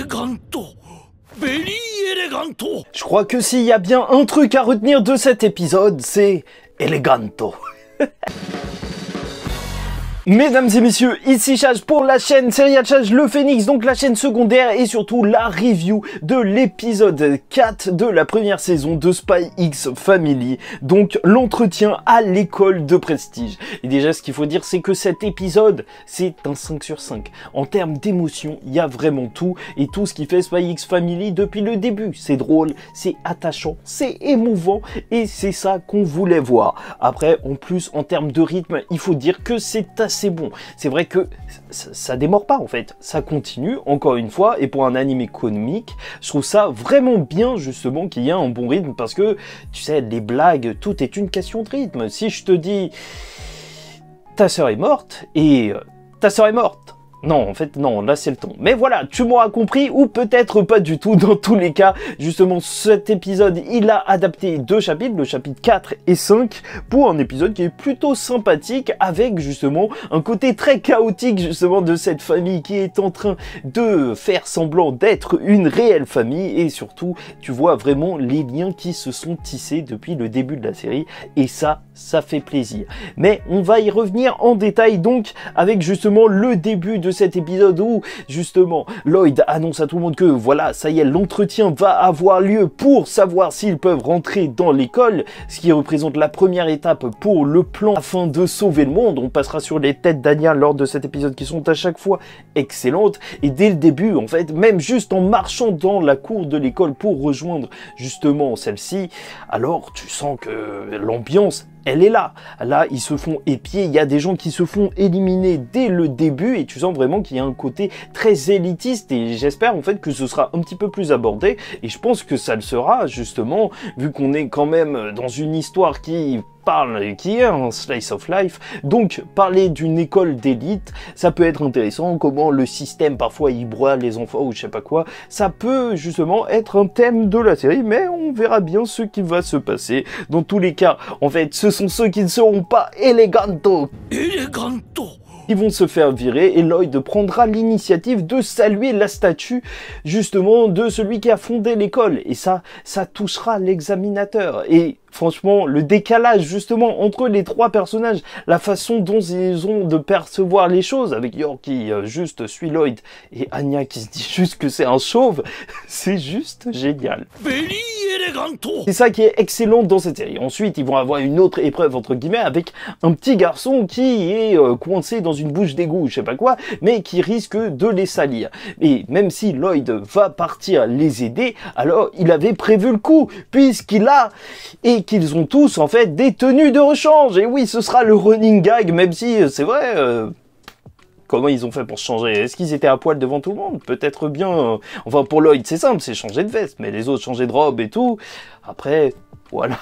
Eleganto. Very eleganto. Je crois que s'il y a bien un truc à retenir de cet épisode, c'est Eleganto. Mesdames et messieurs, ici Chaj pour la chaîne Serial Chaj le Phénix, donc la chaîne secondaire et surtout la review de l'épisode 4 de la première saison de Spy X Family, donc l'entretien à l'école de Prestige. Et déjà ce qu'il faut dire c'est que cet épisode c'est un 5 sur 5. En termes d'émotion, il y a vraiment tout et tout ce qui fait Spy X Family depuis le début. C'est drôle, c'est attachant, c'est émouvant et c'est ça qu'on voulait voir. Après en plus en termes de rythme, il faut dire que c'est assez bon. C'est vrai que ça démord pas en fait, ça continue encore une fois et pour un animé comique, je trouve ça vraiment bien justement qu'il y ait un bon rythme parce que tu sais les blagues, tout est une question de rythme. Si je te dis ta sœur est morte et ta sœur est morte. Non, en fait, non, là c'est le ton. Mais voilà, tu m'auras compris, ou peut-être pas du tout. Dans tous les cas, justement, cet épisode, il a adapté 2 chapitres, le chapitre 4 et 5, pour un épisode qui est plutôt sympathique, avec justement un côté très chaotique, justement, de cette famille qui est en train de faire semblant d'être une réelle famille, et surtout, tu vois vraiment les liens qui se sont tissés depuis le début de la série, et ça fait plaisir. Mais on va y revenir en détail, donc, avec justement le début de cet épisode où justement Lloyd annonce à tout le monde que voilà, ça y est, l'entretien va avoir lieu pour savoir s'ils peuvent rentrer dans l'école, ce qui représente la première étape pour le plan afin de sauver le monde. On passera sur les têtes d'Anya lors de cet épisode qui sont à chaque fois excellentes et dès le début en fait, même juste en marchant dans la cour de l'école pour rejoindre justement celle-ci, alors tu sens que l'ambiance elle est là. Là, ils se font épier. Il y a des gens qui se font éliminer dès le début et tu sens vraiment qu'il y a un côté très élitiste et j'espère en fait que ce sera un petit peu plus abordé et je pense que ça le sera justement vu qu'on est quand même dans une histoire qui est un slice of life, donc parler d'une école d'élite, ça peut être intéressant, comment le système parfois il broie les enfants ou je sais pas quoi, ça peut justement être un thème de la série, mais on verra bien ce qui va se passer. Dans tous les cas, en fait, ce sont ceux qui ne seront pas eleganto. Ils vont se faire virer et Lloyd prendra l'initiative de saluer la statue justement de celui qui a fondé l'école et ça touchera l'examinateur et franchement, le décalage justement entre les 3 personnages, la façon dont ils ont de percevoir les choses, avec York qui juste suit Lloyd et Anya qui se dit juste que c'est un chauve, c'est juste génial. C'est ça qui est excellent dans cette série. Ensuite, ils vont avoir une autre épreuve entre guillemets avec un petit garçon qui est coincé dans une bouche d'égout, je sais pas quoi, mais qui risque de les salir. Et même si Lloyd va partir les aider, alors il avait prévu le coup, puisqu'il a et qu'ils ont tous en fait des tenues de rechange. Et oui, ce sera le running gag, même si c'est vrai. Comment ils ont fait pour se changer? Est-ce qu'ils étaient à poil devant tout le monde? Peut-être bien. Enfin, pour Lloyd, c'est simple, c'est changer de veste. Mais les autres, changer de robe et tout. Après, voilà.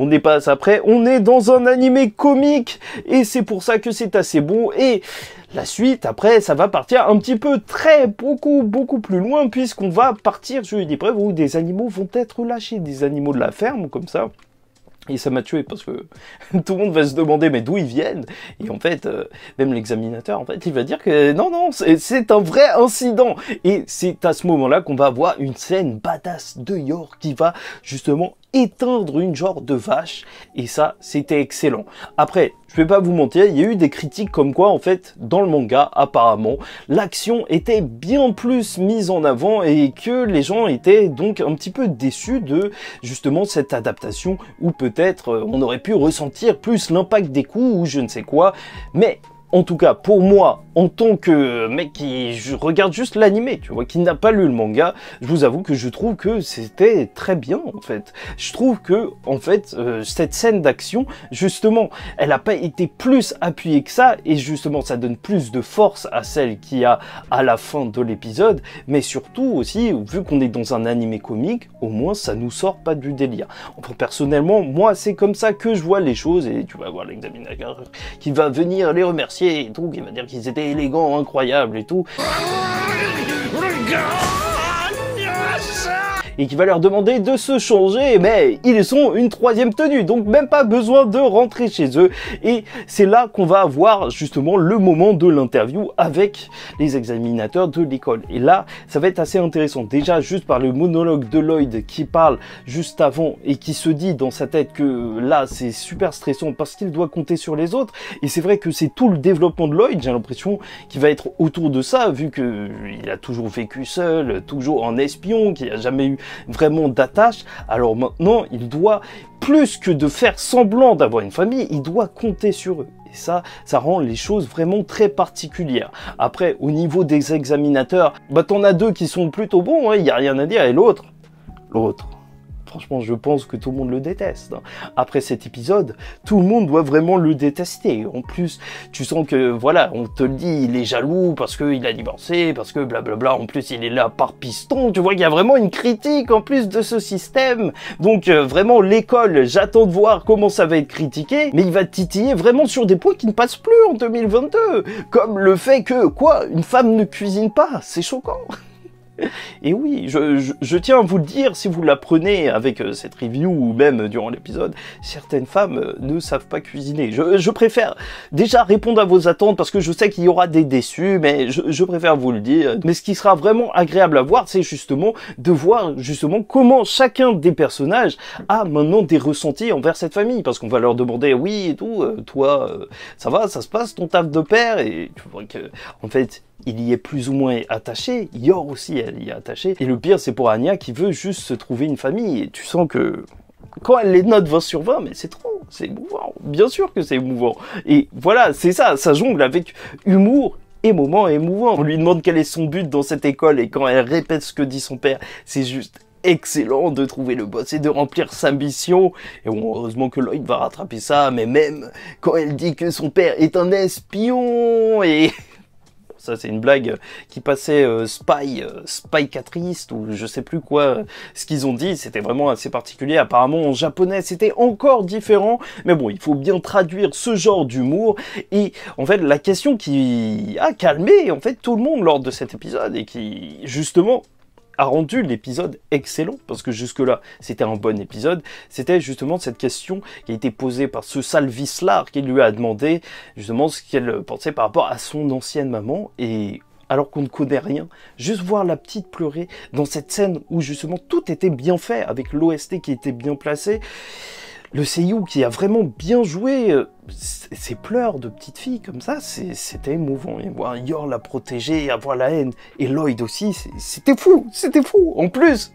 On n'est pas après. On est dans un animé comique. Et c'est pour ça que c'est assez bon. Et la suite, après, ça va partir un petit peu beaucoup plus loin. Puisqu'on va partir sur une épreuve où des animaux vont être lâchés. Des animaux de la ferme, comme ça. Et ça m'a tué parce que tout le monde va se demander mais d'où ils viennent. Et en fait, même l'examinateur, en fait, il va dire que non, c'est un vrai incident. Et c'est à ce moment-là qu'on va avoir une scène badass de York qui va justement éteindre une genre de vache. Et ça, c'était excellent. Après, je vais pas vous mentir, il y a eu des critiques comme quoi, en fait, dans le manga, apparemment, l'action était bien plus mise en avant et que les gens étaient donc un petit peu déçus de, justement, cette adaptation où peut-être on aurait pu ressentir plus l'impact des coups ou je ne sais quoi. Mais en tout cas, pour moi, en tant que mec qui regarde juste l'animé, tu vois, qui n'a pas lu le manga, je vous avoue que je trouve que c'était très bien, en fait. Je trouve que, en fait, cette scène d'action, justement, elle n'a pas été plus appuyée que ça, et justement, ça donne plus de force à celle qu'il y a à la fin de l'épisode, mais surtout aussi, vu qu'on est dans un animé comique, au moins, ça nous sort pas du délire. Enfin, personnellement, moi, c'est comme ça que je vois les choses, et tu vas voir l'examinateur qui va venir les remercier et tout, qui va dire qu'ils étaient élégants, incroyables et tout. et qui va leur demander de se changer, mais ils ont une troisième tenue, donc même pas besoin de rentrer chez eux. Et c'est là qu'on va avoir justement le moment de l'interview avec les examinateurs de l'école. Et là, ça va être assez intéressant. Déjà, juste par le monologue de Lloyd qui parle juste avant et qui se dit dans sa tête que là, c'est super stressant parce qu'il doit compter sur les autres. Et c'est vrai que c'est tout le développement de Lloyd, j'ai l'impression, qui va être autour de ça, vu que il a toujours vécu seul, toujours en espion, qu'il n'a jamais eu vraiment d'attache. Alors maintenant, il doit, plus que de faire semblant d'avoir une famille, il doit compter sur eux. Et ça rend les choses vraiment très particulières. Après, au niveau des examinateurs, bah t'en as deux qui sont plutôt bons, il n'y a rien à dire, et l'autre, franchement, je pense que tout le monde le déteste. Après cet épisode, tout le monde doit vraiment le détester. En plus, tu sens que, voilà, on te le dit, il est jaloux parce qu'il a divorcé, parce que blablabla, en plus, il est là par piston. Tu vois qu'il y a vraiment une critique en plus de ce système. Donc, vraiment, l'école, j'attends de voir comment ça va être critiqué, mais il va titiller vraiment sur des points qui ne passent plus en 2022. Comme le fait que, quoi, une femme ne cuisine pas. C'est choquant. Et oui, je tiens à vous le dire, si vous l'apprenez avec cette review ou même durant l'épisode, certaines femmes ne savent pas cuisiner. Je préfère déjà répondre à vos attentes parce que je sais qu'il y aura des déçus, mais je préfère vous le dire. Mais ce qui sera vraiment agréable à voir, c'est justement de voir justement comment chacun des personnages a maintenant des ressentis envers cette famille. Parce qu'on va leur demander, oui et tout, toi, ça va, ça se passe ton taf de père? Et tu vois que, en fait, il y est plus ou moins attaché, Yor aussi elle y est attachée, et le pire c'est pour Anya qui veut juste se trouver une famille, et tu sens que quand elle les note 20 sur 20, mais c'est trop, c'est émouvant, bien sûr que c'est émouvant, et voilà, c'est ça jongle avec humour et moments émouvants. On lui demande quel est son but dans cette école, et quand elle répète ce que dit son père, c'est juste excellent de trouver le boss et de remplir sa mission. Et bon, heureusement que Lloyd va rattraper ça, mais même quand elle dit que son père est un espion, et... Ça, c'est une blague qui passait Spycatrist ou je sais plus quoi. Ce qu'ils ont dit, c'était vraiment assez particulier. Apparemment, en japonais, c'était encore différent. Mais bon, il faut bien traduire ce genre d'humour. Et en fait, la question qui a calmé en fait tout le monde lors de cet épisode et qui, justement, a rendu l'épisode excellent, parce que jusque-là, c'était un bon épisode, c'était justement cette question qui a été posée par ce sale vicelard qui lui a demandé justement ce qu'elle pensait par rapport à son ancienne maman, et alors qu'on ne connaît rien, juste voir la petite pleurer dans cette scène où justement tout était bien fait, avec l'OST qui était bien placé, le seiyuu qui a vraiment bien joué ses pleurs de petite fille comme ça, c'était émouvant. Et voir Yor la protéger, avoir la haine, et Lloyd aussi, c'était fou. En plus,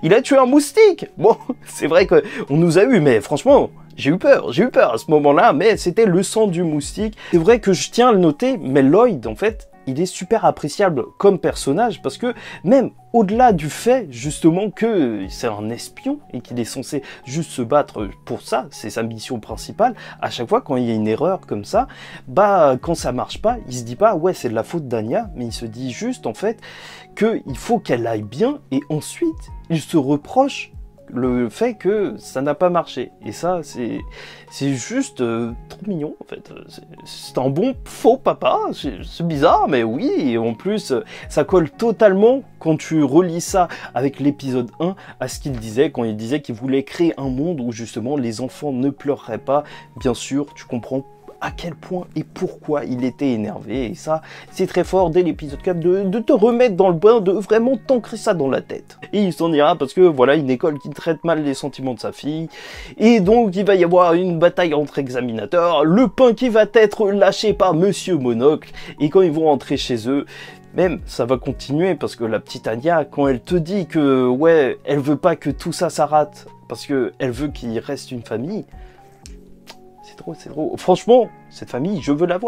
il a tué un moustique. Bon, c'est vrai qu'on nous a eu, mais franchement, j'ai eu peur à ce moment-là, mais c'était le sang du moustique. C'est vrai que je tiens à le noter, mais Lloyd, en fait, il est super appréciable comme personnage parce que même au-delà du fait justement que c'est un espion et qu'il est censé juste se battre pour ça, c'est sa mission principale, à chaque fois quand il y a une erreur comme ça, bah quand ça marche pas, il se dit pas ouais c'est de la faute d'Anya, mais il se dit juste en fait qu'il faut qu'elle aille bien et ensuite il se reproche le fait que ça n'a pas marché. Et ça, c'est juste trop mignon, en fait. C'est un bon faux papa, c'est bizarre, mais oui, et en plus, ça colle totalement, quand tu relis ça avec l'épisode 1, à ce qu'il disait, quand il disait qu'il voulait créer un monde où, justement, les enfants ne pleureraient pas. Bien sûr, tu comprends à quel point et pourquoi il était énervé, et ça, c'est très fort dès l'épisode 4 de te remettre dans le bain, de vraiment t'ancrer ça dans la tête. Et il s'en ira parce que voilà, une école qui traite mal les sentiments de sa fille, et donc il va y avoir une bataille entre examinateurs, le pain qui va être lâché par Monsieur Monocle, et quand ils vont rentrer chez eux, même, ça va continuer, parce que la petite Anya, quand elle te dit que, ouais, elle veut pas que tout ça s'arrête, parce que elle veut qu'il reste une famille, c'est trop. Franchement, cette famille, je veux la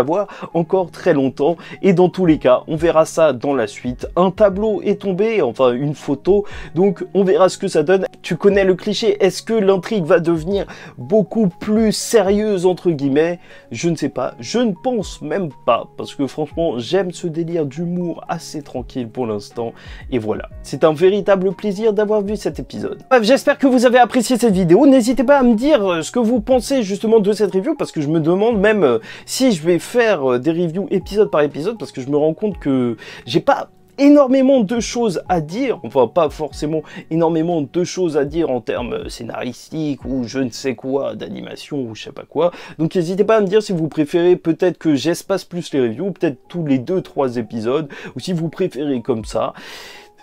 voir encore très longtemps. Et dans tous les cas, on verra ça dans la suite. Un tableau est tombé, enfin une photo. Donc on verra ce que ça donne. Tu connais le cliché. Est-ce que l'intrigue va devenir beaucoup plus sérieuse entre guillemets? Je ne sais pas. Je ne pense même pas. Parce que franchement, j'aime ce délire d'humour assez tranquille pour l'instant. Et voilà. C'est un véritable plaisir d'avoir vu cet épisode. Bref, j'espère que vous avez apprécié cette vidéo. N'hésitez pas à me dire ce que vous pensez justement de cette review, parce que je me demande même si je vais faire des reviews épisode par épisode, parce que je me rends compte que j'ai pas énormément de choses à dire, enfin pas forcément énormément de choses à dire en termes scénaristiques ou je ne sais quoi, d'animation ou je sais pas quoi. Donc n'hésitez pas à me dire si vous préférez peut-être que j'espace plus les reviews, peut-être tous les 2-3 épisodes, ou si vous préférez comme ça.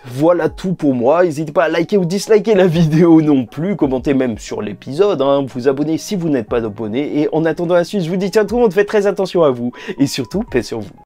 Voilà tout pour moi, n'hésitez pas à liker ou disliker la vidéo non plus, commentez même sur l'épisode, hein, vous abonner si vous n'êtes pas abonné, et en attendant la suite, je vous dis tiens tout le monde, faites très attention à vous, et surtout, paix sur vous.